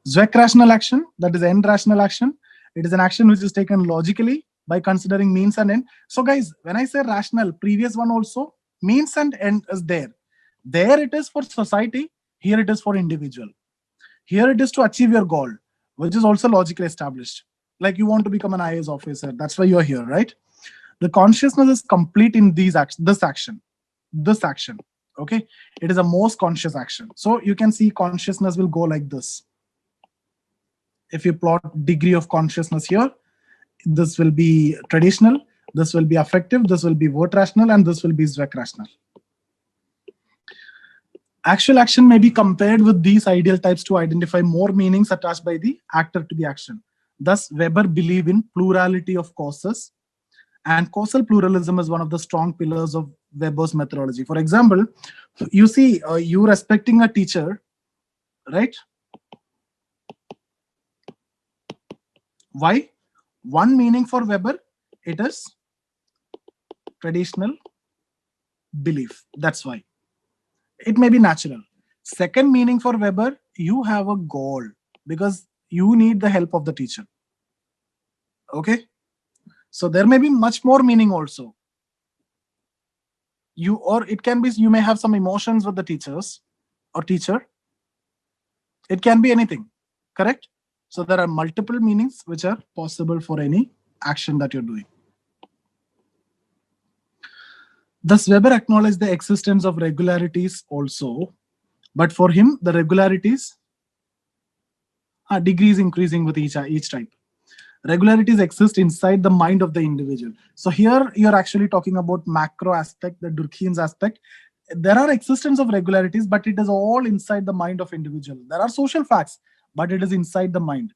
Zweck rational action, that is end rational action. It is an action which is taken logically by considering means and end. So guys, when I say rational, previous one also, means and end is there. There it is for society, here it is for individual. Here it is to achieve your goal, which is also logically established. Like you want to become an IAS officer, that's why you're here, right? The consciousness is complete in this action. Okay, it is a most conscious action. So you can see consciousness will go like this. If you plot degree of consciousness here, this will be traditional, this will be affective, this will be vote rational, and this will be Zweck rational. Actual action may be compared with these ideal types to identify more meanings attached by the actor to the action. Thus, Weber believed in plurality of causes, and causal pluralism is one of the strong pillars of Weber's methodology. For example, you see, you respecting a teacher, right? Why? One meaning for Weber, it is traditional belief. That's why. It may be natural. Second meaning for Weber, you have a goal, because you need the help of the teacher. Okay, so there may be much more meaning also. Or it can be, you may have some emotions with the teachers or teacher. It can be anything, correct? So there are multiple meanings which are possible for any action that you're doing. Thus, Weber acknowledged the existence of regularities also, but for him, the regularities are degrees increasing with each type. Regularities exist inside the mind of the individual. So here you're actually talking about macro aspect, the Durkheim's aspect. There are existence of regularities, but it is all inside the mind of individual. There are social facts, but it is inside the mind.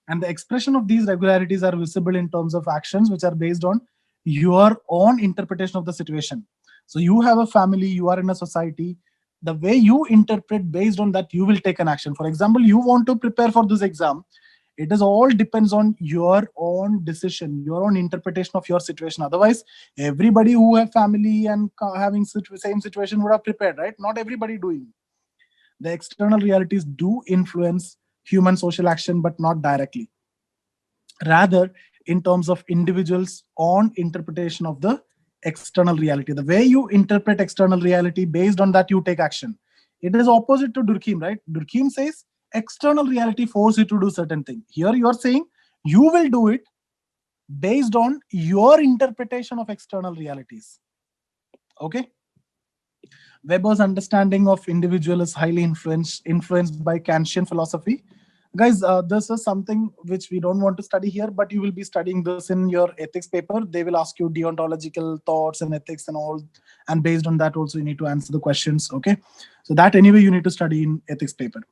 And the expression of these regularities are visible in terms of actions which are based on your own interpretation of the situation. So you have a family, you are in a society. The way you interpret, based on that, you will take an action. For example, you want to prepare for this exam. It is all depends on your own decision, your own interpretation of your situation. Otherwise, everybody who have family and having same situation would have prepared, right? Not everybody doing. The external realities do influence human social action, but not directly. Rather, in terms of individuals' own interpretation of the external reality. The way you interpret external reality, based on that, you take action. It is opposite to Durkheim, right? Durkheim says external reality forces you to do certain thing. Here you are saying you will do it based on your interpretation of external realities. Okay. Weber's understanding of individual is highly influenced by Kantian philosophy. Guys, this is something which we don't want to study here, but you will be studying this in your ethics paper. They will ask you deontological thoughts and ethics and all, and based on that also you need to answer the questions. Okay, so that anyway you need to study in ethics paper.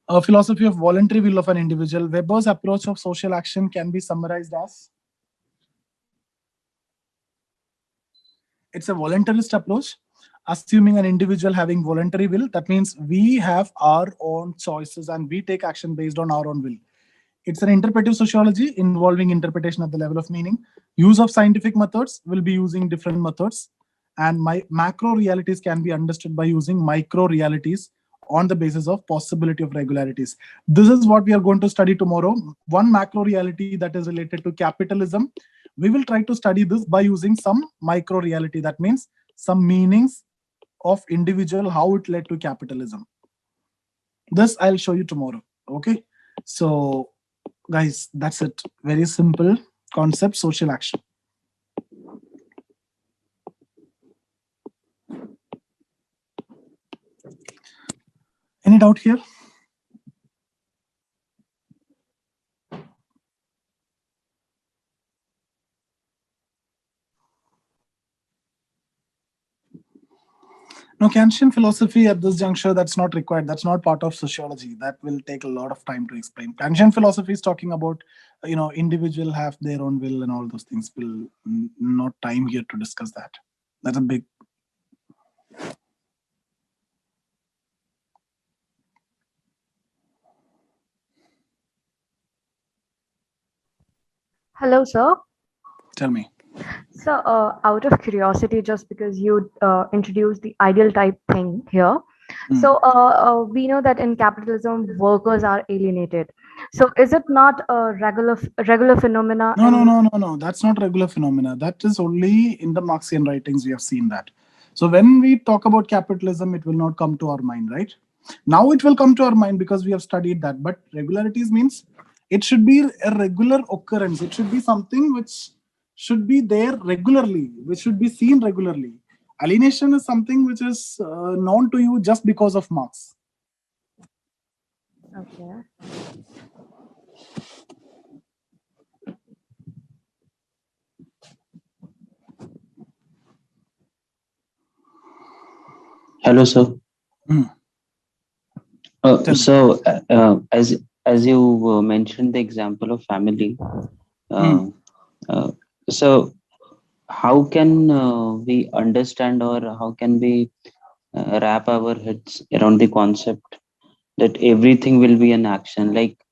A philosophy of voluntary will of an individual. Weber's approach of social action can be summarized as, it's a voluntarist approach, assuming an individual having voluntary will. That means we have our own choices and we take action based on our own will. It's an interpretive sociology involving interpretation at the level of meaning. Use of scientific methods will be using different methods, and macro realities can be understood by using micro realities on the basis of possibility of regularities. This is what we are going to study tomorrow. One macro reality that is related to capitalism. We will try to study this by using some micro reality. That means some meanings of individual, how it led to capitalism. This I'll show you tomorrow. Okay, so guys, that's it. Very simple concept, social action. Any doubt here? No, Kantian philosophy at this juncture, that's not required. That's not part of sociology. That will take a lot of time to explain. Kantian philosophy is talking about, individual have their own will and all those things. Will not time here to discuss that. That's a big. Hello, sir. Tell me. So, out of curiosity, just because you introduced the ideal type thing here, so we know that in capitalism, workers are alienated. So, is it not a regular phenomena? No. That's not regular phenomena. That is only in the Marxian writings we have seen that. So when we talk about capitalism, it will not come to our mind, right? Now it will come to our mind because we have studied that. But regularities means it should be a regular occurrence. It should be something which should be there regularly, which should be seen regularly. Alienation is something which is known to you just because of Marx. Okay. Hello, sir. Mm. So, as you mentioned the example of family, so how can we understand, or how can we wrap our heads around the concept that everything will be an action, like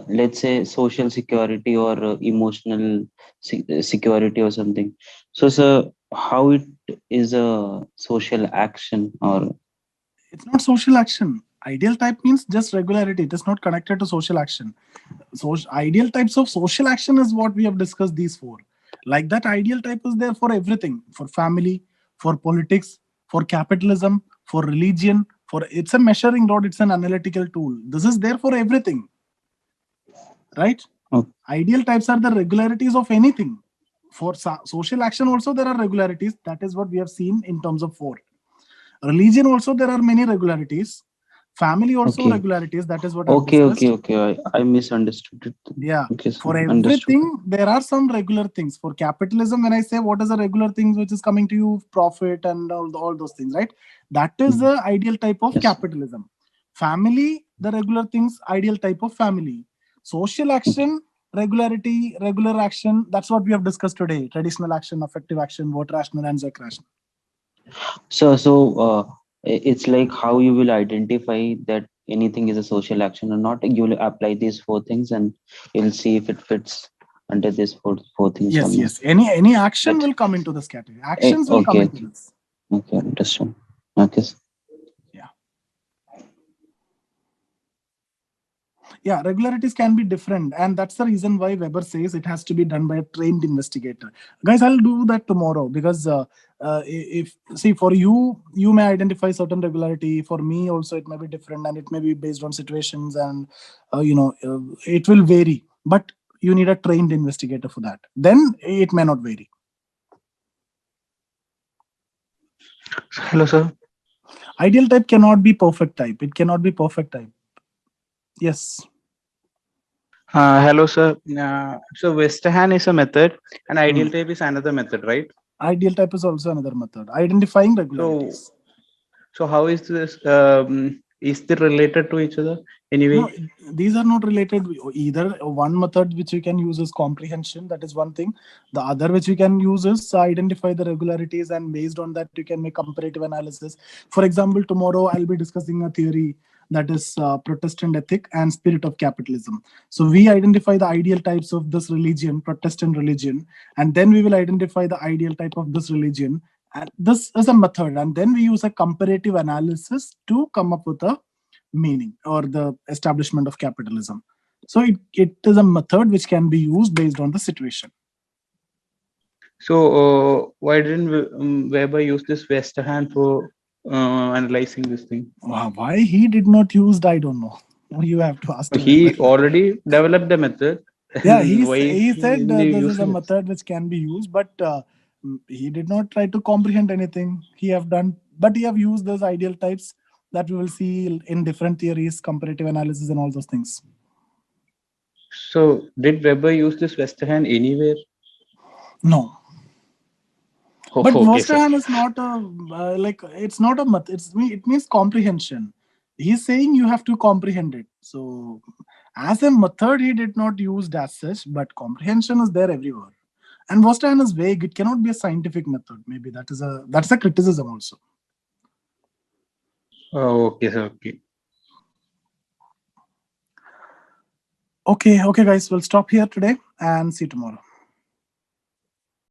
let's say social security or emotional security or something. So, sir, how it is a social action? Or it's not social action. Ideal type means just regularity. It is not connected to social action. So ideal types of social action is what we have discussed, these four. Like that, ideal type is there for everything, for family, for politics, for capitalism, for religion, for it's a measuring rod, it's an analytical tool. This is there for everything, right? Okay. Ideal types are the regularities of anything. For social action also there are regularities. That is what we have seen in terms of four. Religion also there are many regularities. Family also Okay. regularities. That is what I've Okay. discussed. Okay. I misunderstood it. Yeah. Okay, sir. For Understood. everything, there are some regular things. For capitalism, when I say what is the regular things which is coming to you, profit and all those things, right? That is the ideal type of Yes. capitalism. Family, the regular things, ideal type of family. Social action, regularity, regular action. That's what we have discussed today. Traditional action, affective action, vote rational, and Zek rational. It's like how you will identify that anything is a social action or not. You will apply these four things and you'll see if it fits under these four things or Yes, not. yes. Any action That will come into this category. Actions will come okay, into this. okay, understood. Okay, sir. Yeah, regularities can be different, and that's the reason why Weber says it has to be done by a trained investigator. Guys, I'll do that tomorrow because if see, for you, you may identify certain regularity. For me, also it may be different, and it may be based on situations, and it will vary. But you need a trained investigator for that. Then it may not vary. Hello, sir. Ideal type cannot be perfect type. It cannot be perfect type. Yes. Hello, sir. So Westerhan is a method, and ideal Hmm. type is another method, right? Ideal type is also another method. Identifying So, regularities. so how is this? Is they related to each other No, anyway? these are not related. Either one method which you can use is comprehension. That is one thing. The other which you can use is identify the regularities, and based on that you can make comparative analysis. For example, tomorrow I'll be discussing a theory that is Protestant ethic and spirit of capitalism. So we identify the ideal types of this religion, Protestant religion, and then we will identify the ideal type of this religion. And this is a method, and then we use a comparative analysis to come up with a meaning or the establishment of capitalism. So it is a method which can be used based on the situation. So why didn't Weber use this Westerhan for analyzing this thing? Why he did not use, I don't know. You have to ask to Weber. He already developed the method. Yeah, Why is he said he this is a using it? method which can be used, but he did not try to comprehend anything. He have done, but he have used those ideal types that we will see in different theories, comparative analysis, and all those things. So did Weber use this Westerhan anywhere? No. Oh, But okay, sir. Vostahan is not a like it's not a method. It means comprehension. He's saying you have to comprehend it. So as a method, he did not use as such, but comprehension is there everywhere. And Vostahan is vague. It cannot be a scientific method. Maybe that's a criticism also. Oh, okay, sir. Okay. Okay, guys, we'll stop here today and see you tomorrow.